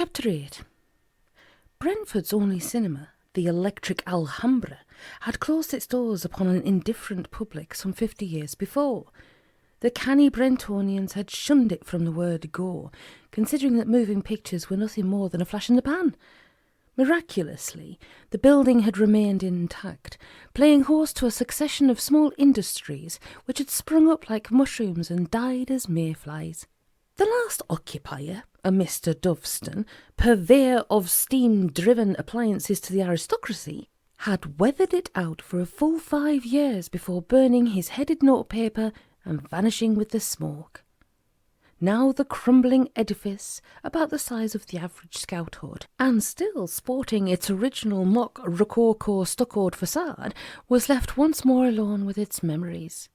Chapter 8. Brentford's only cinema, the Electric Alhambra, had closed its doors upon an indifferent public some 50 years before. The canny Brentonians had shunned it from the word go, considering that moving pictures were nothing more than a flash in the pan. Miraculously, the building had remained intact, playing host to a succession of small industries which had sprung up like mushrooms and died as mayflies. The last occupier, a Mr. Doveston, purveyor of steam-driven appliances to the aristocracy, had weathered it out for a full 5 years before burning his headed notepaper and vanishing with the smoke. Now the crumbling edifice, about the size of the average scout hut, and still sporting its original mock rococo stuccoed facade, was left once more alone with its memories.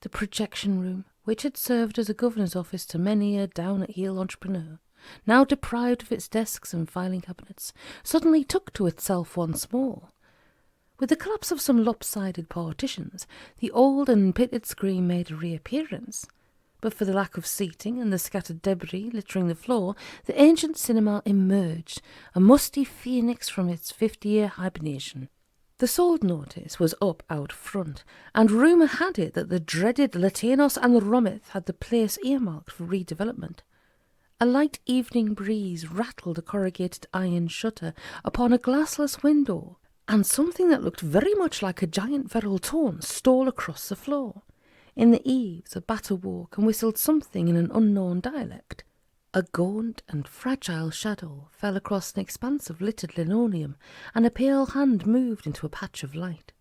The projection room, which had served as a governor's office to many a down-at-heel entrepreneur, now deprived of its desks and filing cabinets, suddenly took to itself once more. With the collapse of some lopsided partitions, the old and pitted screen made a reappearance. But for the lack of seating and the scattered debris littering the floor, the ancient cinema emerged, a musty phoenix from its 50-year hibernation. The sold notice was up out front, and rumour had it that the dreaded Latinos and the Romith had the place earmarked for redevelopment. A light evening breeze rattled a corrugated iron shutter upon a glassless window, and something that looked very much like a giant feral tone stole across the floor. In the eaves a bat awoke and whistled something in an unknown dialect. A gaunt and fragile shadow fell across an expanse of littered linoleum, and a pale hand moved into a patch of light.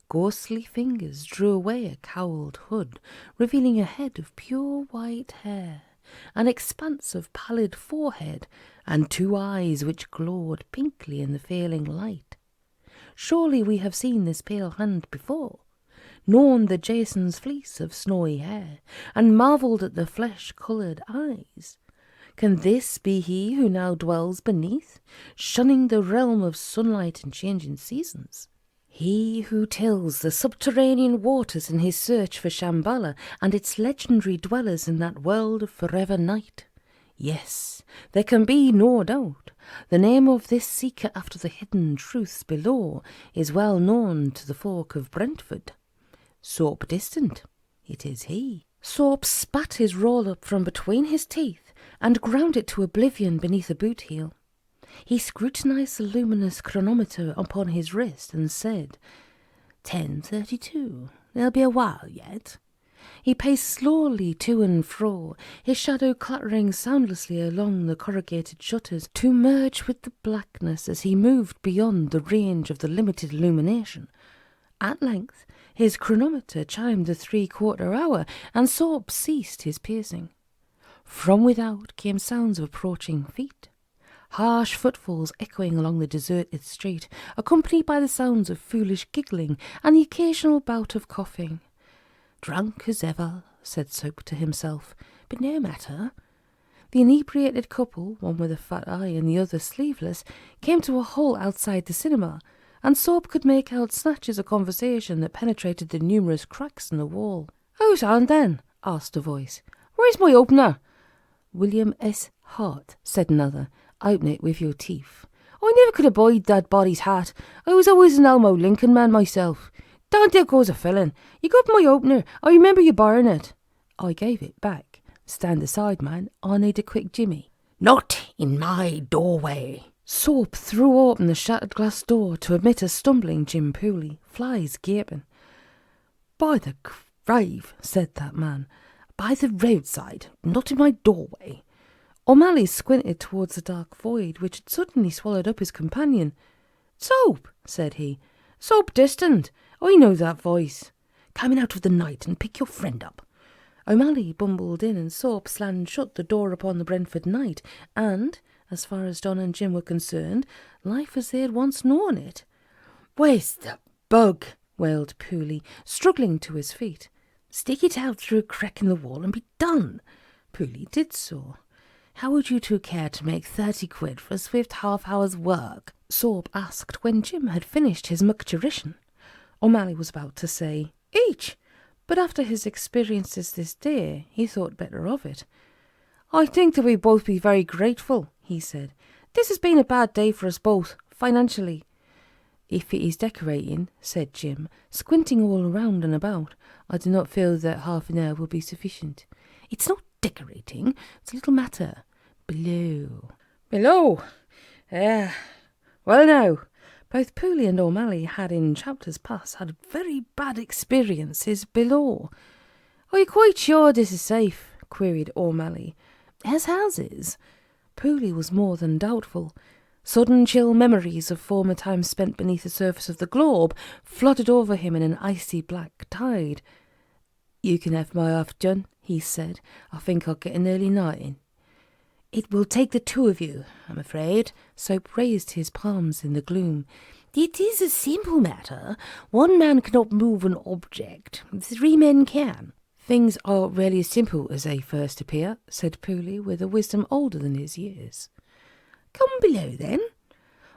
Ghostly fingers drew away a cowled hood, revealing a head of pure white hair, an expanse of pallid forehead, and 2 eyes which glowed pinkly in the failing light. Surely we have seen this pale hand before, known the Jason's fleece of snowy hair, and marvelled at the flesh-coloured eyes. Can this be he who now dwells beneath, shunning the realm of sunlight and changing seasons? He who tills the subterranean waters in his search for Shambhala and its legendary dwellers in that world of forever night? Yes, there can be no doubt. The name of this seeker after the hidden truths below is well known to the folk of Brentford. Soap Distant, it is he. Soap spat his roll-up from between his teeth and ground it to oblivion beneath a boot heel. He scrutinised the luminous chronometer upon his wrist and said, 10:32. There'll be a while yet. He paced slowly to and fro, his shadow clattering soundlessly along the corrugated shutters to merge with the blackness as he moved beyond the range of the limited illumination. At length his chronometer chimed the 3/4 hour, and Soap ceased his pacing. From without came sounds of approaching feet, harsh footfalls echoing along the deserted street, accompanied by the sounds of foolish giggling and the occasional bout of coughing. "Drunk as ever," said Soap to himself, "but no matter." The inebriated couple, one with a fat eye and the other sleeveless, came to a halt outside the cinema, and Soap could make out snatches of conversation that penetrated the numerous cracks in the wall. "Who's on then?" asked a voice. "Where's my opener?" "William S. Hart," said another. "Open it with your teeth." "I never could abide that body's hat. I was always an Elmo Lincoln man myself. Down there goes a felon. You got my opener. I remember you borrowing it." "I gave it back. Stand aside, man. I need a quick jimmy." "Not in my doorway." Soap threw open the shattered glass door to admit a stumbling Jim Pooley, flies gaping. "By the grave," said that man. "By the roadside, not in my doorway." Omally squinted towards the dark void which had suddenly swallowed up his companion. "Soap," said he. "Soap Distant. I know that voice. Coming out of the night and pick your friend up." Omally bumbled in, and Soap slammed shut the door upon the Brentford night, and, as far as Don and Jim were concerned, life as they had once known it. "Where's the bug?" wailed Pooley, struggling to his feet. "Stick it out through a crack in the wall and be done." Pooley did so. "How would you two care to make 30 quid for a swift half-hour's work?" Soap asked when Jim had finished his mucturation. Omally was about to say, "Each," but after his experiences this day, he thought better of it. "I think that we'd both be very grateful," he said. "This has been a bad day for us both, financially." "If it is decorating," said Jim, squinting all around and about, "I do not feel that half an hour will be sufficient." "It's not decorating, it's a little matter. Below." "Below? Well now." Both Pooley and Omally had in chapters past had very bad experiences below. "Are you quite sure this is safe?" queried Omally. "As houses?" Pooley was more than doubtful. Sudden chill memories of former times spent beneath the surface of the globe flooded over him in an icy black tide. "You can have my half done," he said. "I think I'll get an early night in." "It will take the two of you, I'm afraid." Soap raised his palms in the gloom. "It is a simple matter. One man cannot move an object. 3 men can." "Things are really as simple as they first appear," said Pooley, with a wisdom older than his years. "Come below, then."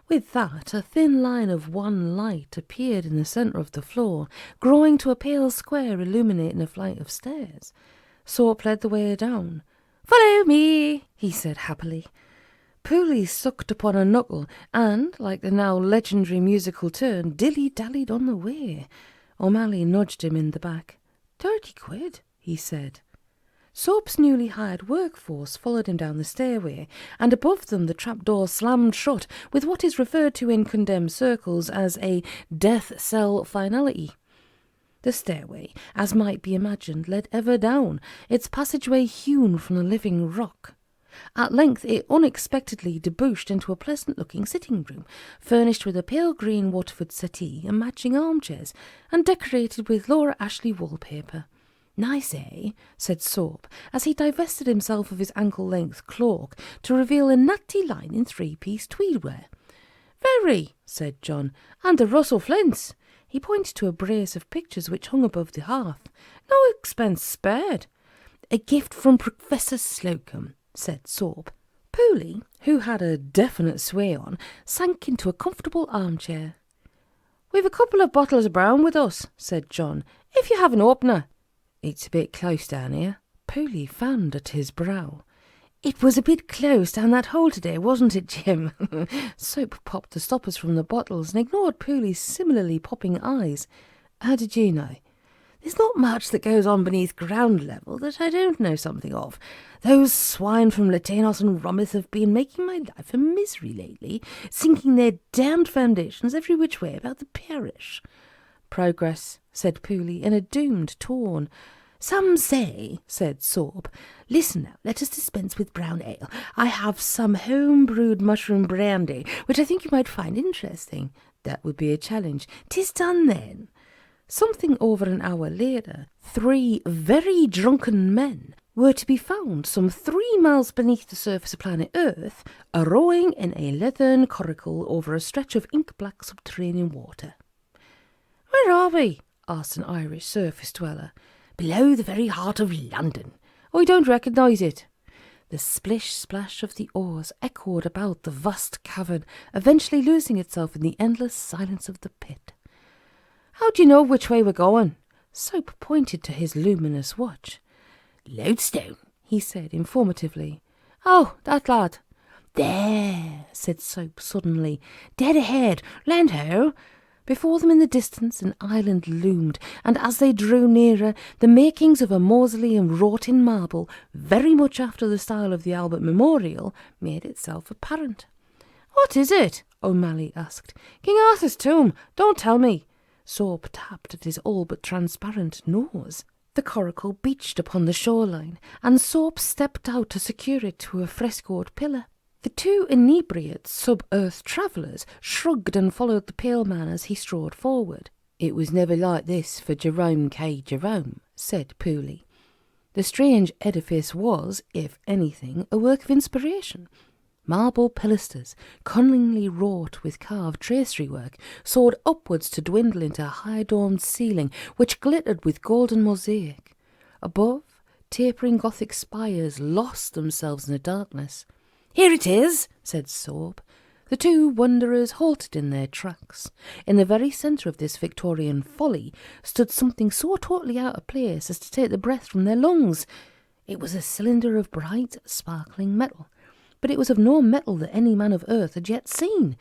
With that, a thin line of one light appeared in the centre of the floor, growing to a pale square illuminating a flight of stairs. Soap led the way down. "Follow me," he said happily. Pooley sucked upon a knuckle and, like the now legendary musical turn, dilly-dallied on the way. Omally nudged him in the back. £30, he said. Soap's newly hired workforce followed him down the stairway, and above them the trapdoor slammed shut with what is referred to in condemned circles as a death cell finality. The stairway, as might be imagined, led ever down, its passageway hewn from the living rock. At length it unexpectedly debouched into a pleasant-looking sitting-room, furnished with a pale green Waterford settee and matching armchairs, and decorated with Laura Ashley wallpaper. "Nice, eh?" said Soap, as he divested himself of his ankle-length cloak to reveal a natty line in 3-piece tweedwear. "Very," said John, "and the Russell flints." He pointed to a brace of pictures which hung above the hearth. "No expense spared." "A gift from Professor Slocum," said Soap. Pooley, who had a definite sway on, sank into a comfortable armchair. "We've a couple of bottles of brown with us," said John, "if you have an opener." "It's a bit close down here." Pooley fanned at his brow. "It was a bit close down that hole today, wasn't it, Jim?" Soap popped the stoppers from the bottles and ignored Pooley's similarly popping eyes. "How did you know?" "There's not much that goes on beneath ground level that I don't know something of. Those swine from Latanos and Romith have been making my life a misery lately, sinking their damned foundations every which way about the parish." "Progress," said Pooley, in a doomed tone. "Some say," said Soap. "Listen now, let us dispense with brown ale. I have some home-brewed mushroom brandy, which I think you might find interesting." "That would be a challenge." "'Tis done then." Something over an hour later, 3 very drunken men were to be found some 3 miles beneath the surface of planet Earth, rowing in a leathern coracle over a stretch of ink-black subterranean water. "Where are we?" asked an Irish surface dweller. "Below the very heart of London." "I don't recognise it." The splish-splash of the oars echoed about the vast cavern, eventually losing itself in the endless silence of the pit. "How do you know which way we're going?" Soap pointed to his luminous watch. "Lodestone," he said informatively. "Oh, that lad." "There," said Soap suddenly. "Dead ahead. Land ho." Before them in the distance an island loomed, and as they drew nearer, the makings of a mausoleum wrought in marble, very much after the style of the Albert Memorial, made itself apparent. "What is it?" Omally asked. "King Arthur's tomb. Don't tell me." Soap tapped at his all but transparent nose. The coracle beached upon the shoreline, and Soap stepped out to secure it to a frescoed pillar. The 2 inebriate sub-earth travellers shrugged and followed the pale man as he strode forward. "It was never like this for Jerome K. Jerome," said Pooley. The strange edifice was, if anything, a work of inspiration. Marble pilasters, cunningly wrought with carved tracery work, soared upwards to dwindle into a high-domed ceiling which glittered with golden mosaic. Above, tapering Gothic spires lost themselves in the darkness. "Here it is," said Soap. The 2 wanderers halted in their tracks. In the very centre of this Victorian folly stood something so totally out of place as to take the breath from their lungs. It was a cylinder of bright, sparkling metal. but it was of no metal that any man of earth had yet seen.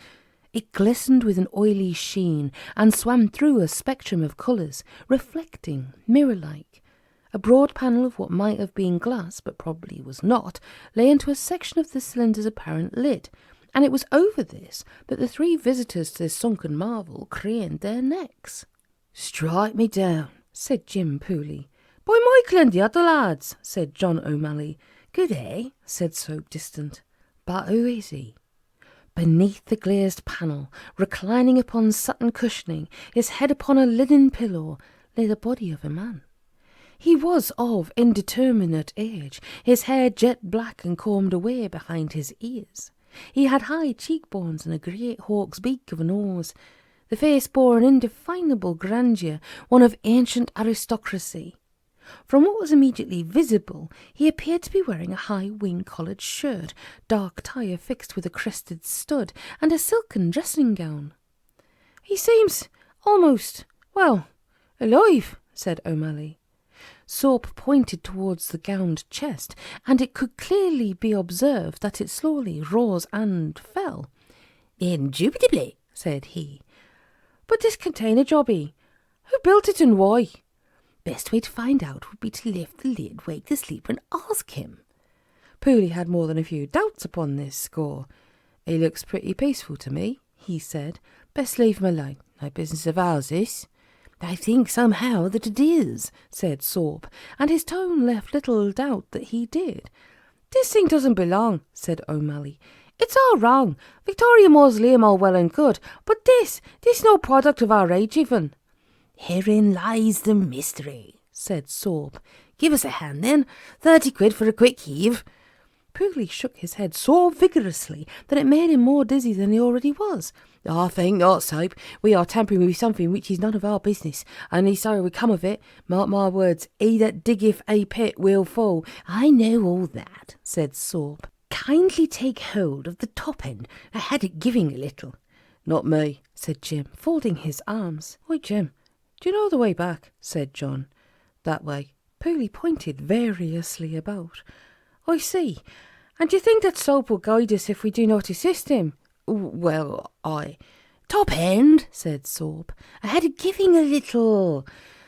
It glistened with an oily sheen and swam through a spectrum of colours, reflecting, mirror-like. A broad panel of what might have been glass, but probably was not, lay into a section of the cylinder's apparent lid, and it was over this that the three visitors to this sunken marvel craned their necks. "Strike me down," said Jim Pooley. "By Michael and the other lads," said John Omally. "Good day," said Soap Distant. "But who is he?" Beneath the glazed panel, reclining upon satin cushioning, his head upon a linen pillow, lay the body of a man. He was of indeterminate age, his hair jet black and combed away behind his ears. He had high cheekbones and a great hawk's beak of a nose. The face bore an indefinable grandeur, one of ancient aristocracy. From what was immediately visible, he appeared to be wearing a high wing-collared shirt, dark tie affixed with a crested stud, and a silken dressing-gown. "He seems almost, alive," said Omally. Soap pointed towards the gowned chest, and it could clearly be observed that it slowly rose and fell. "Indubitably," said he. "But this contained a jobby. Who built it and why?" "Best way to find out would be to lift the lid, wake the sleeper, and ask him." Pooley had more than a few doubts upon this score. "He looks pretty peaceful to me," he said. "Best leave him alone. No business of ours, this." "I think somehow that it is," said Soap, and his tone left little doubt that he did. "This thing doesn't belong," said Omally. "It's all wrong. Victoria Mausoleum all well and good, but this no product of our age even." "Herein lies the mystery," said Soap. "Give us a hand, then. 30 quid for a quick heave." Pooley shook his head so vigorously that it made him more dizzy than he already was. "I think not, Soap. We are tampering with something which is none of our business. Only so would come of it. Mark my words, he that diggeth a pit will fall." "I know all that," said Soap. "Kindly take hold of the top end. I had it giving a little." "Not me," said Jim, folding his arms. "Why, Jim, do you know the way back?" said John. "That way." Pooley pointed variously about. "I see. And do you think that Soap will guide us if we do not assist him?" "Well, Top end," said Soap. "I had it giving a little."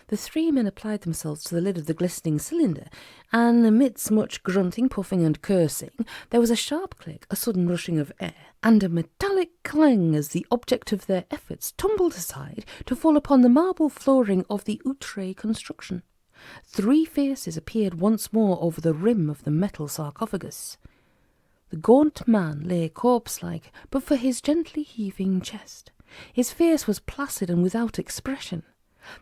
The three men applied themselves to the lid of the glistening cylinder, and amidst much grunting, puffing, and cursing, there was a sharp click, a sudden rushing of air, and a metallic clang as the object of their efforts tumbled aside to fall upon the marble flooring of the outre construction. 3 faces appeared once more over the rim of the metal sarcophagus. The gaunt man lay corpse-like, but for his gently heaving chest. His face was placid and without expression.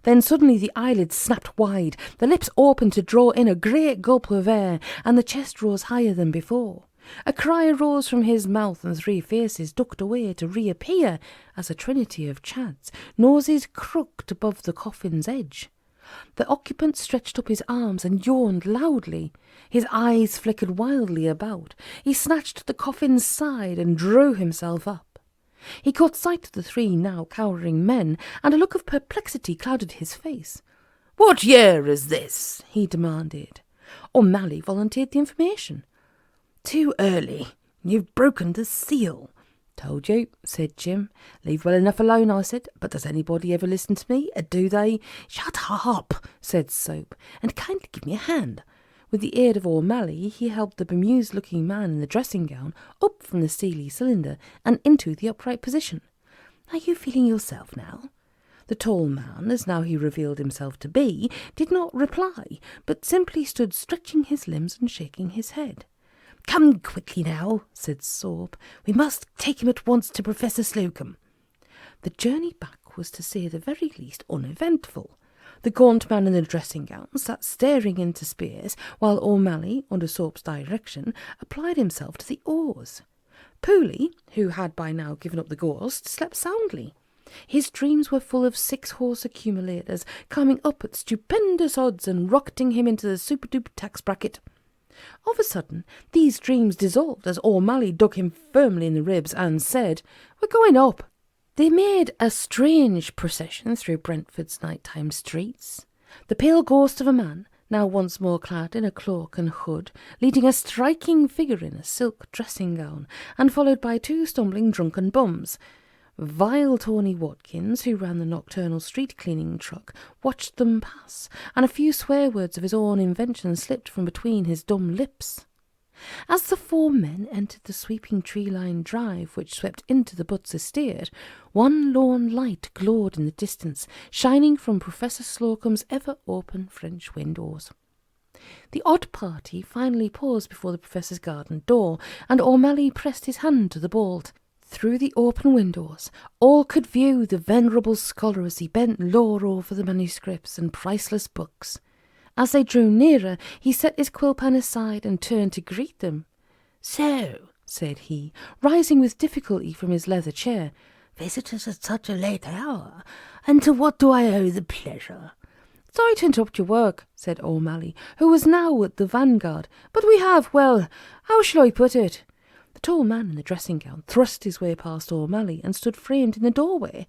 Then suddenly the eyelids snapped wide, the lips opened to draw in a great gulp of air, and the chest rose higher than before. A cry arose from his mouth, and 3 faces ducked away to reappear as a trinity of chads, noses crooked above the coffin's edge. The occupant stretched up his arms and yawned loudly. His eyes flickered wildly about. He snatched at the coffin's side and drew himself up. He caught sight of the 3 now cowering men, and a look of perplexity clouded his face. "What year is this?" he demanded. Omally volunteered the information. "Too early. You've broken the seal." "Told you," said Jim. "Leave well enough alone," I said. "But does anybody ever listen to me? Do they?" "Shut up," said Soap, "and kindly give me a hand." With the aid of Omally, he helped the bemused-looking man in the dressing-gown up from the steely cylinder and into the upright position. "Are you feeling yourself now?" The tall man, as now he revealed himself to be, did not reply, but simply stood stretching his limbs and shaking his head. "Come quickly now," said Soap. "We must take him at once to Professor Slocum." The journey back was, to say the very least, uneventful. The gaunt man in the dressing-gown sat staring into space, while Omally, under Soap's direction, applied himself to the oars. Pooley, who had by now given up the ghost, slept soundly. His dreams were full of 6-horse accumulators coming up at stupendous odds and rocketing him into the super-duper tax bracket. Of a sudden, these dreams dissolved as Omally dug him firmly in the ribs and said, "We're going up." They made a strange procession through Brentford's nighttime streets. The pale ghost of a man, now once more clad in a cloak and hood, leading a striking figure in a silk dressing-gown, and followed by 2 stumbling drunken bums. Vile Tony Watkins, who ran the nocturnal street-cleaning truck, watched them pass, and a few swear words of his own invention slipped from between his dumb lips. As the 4 men entered the sweeping tree-lined drive which swept into the Butts' estate, one lone light glowed in the distance, shining from Professor Slocum's ever-open French windows. The odd party finally paused before the Professor's garden door, and Omally pressed his hand to the bolt. Through the open windows, all could view the venerable scholar as he bent low over the manuscripts and priceless books. As they drew nearer, he set his quill pen aside and turned to greet them. "So," said he, rising with difficulty from his leather chair, "visitors at such a late hour, and to what do I owe the pleasure?" "Sorry to interrupt your work," said Omally, who was now at the vanguard, "but we have, well, how shall I put it?" The tall man in the dressing-gown thrust his way past Omally and stood framed in the doorway.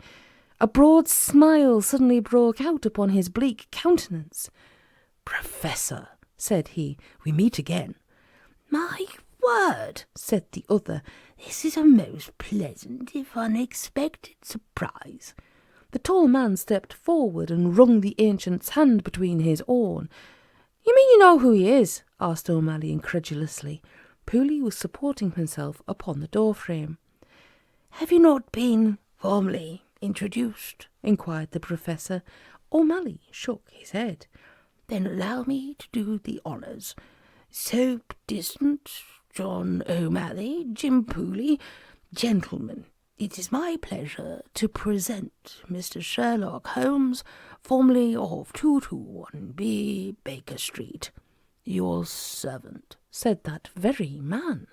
A broad smile suddenly broke out upon his bleak countenance. "Professor," said he, "we meet again." "My word," said the other, "this is a most pleasant, if unexpected, surprise." The tall man stepped forward and wrung the ancient's hand between his own. "You mean you know who he is?" asked Omally incredulously. Pooley was supporting himself upon the door-frame. "Have you not been formally introduced?" inquired the Professor. Omally shook his head. "Then allow me to do the honours. Soap Distant, John Omally, Jim Pooley. Gentlemen, it is my pleasure to present Mr. Sherlock Holmes, formerly of 221B Baker Street. Your servant." Said that very man.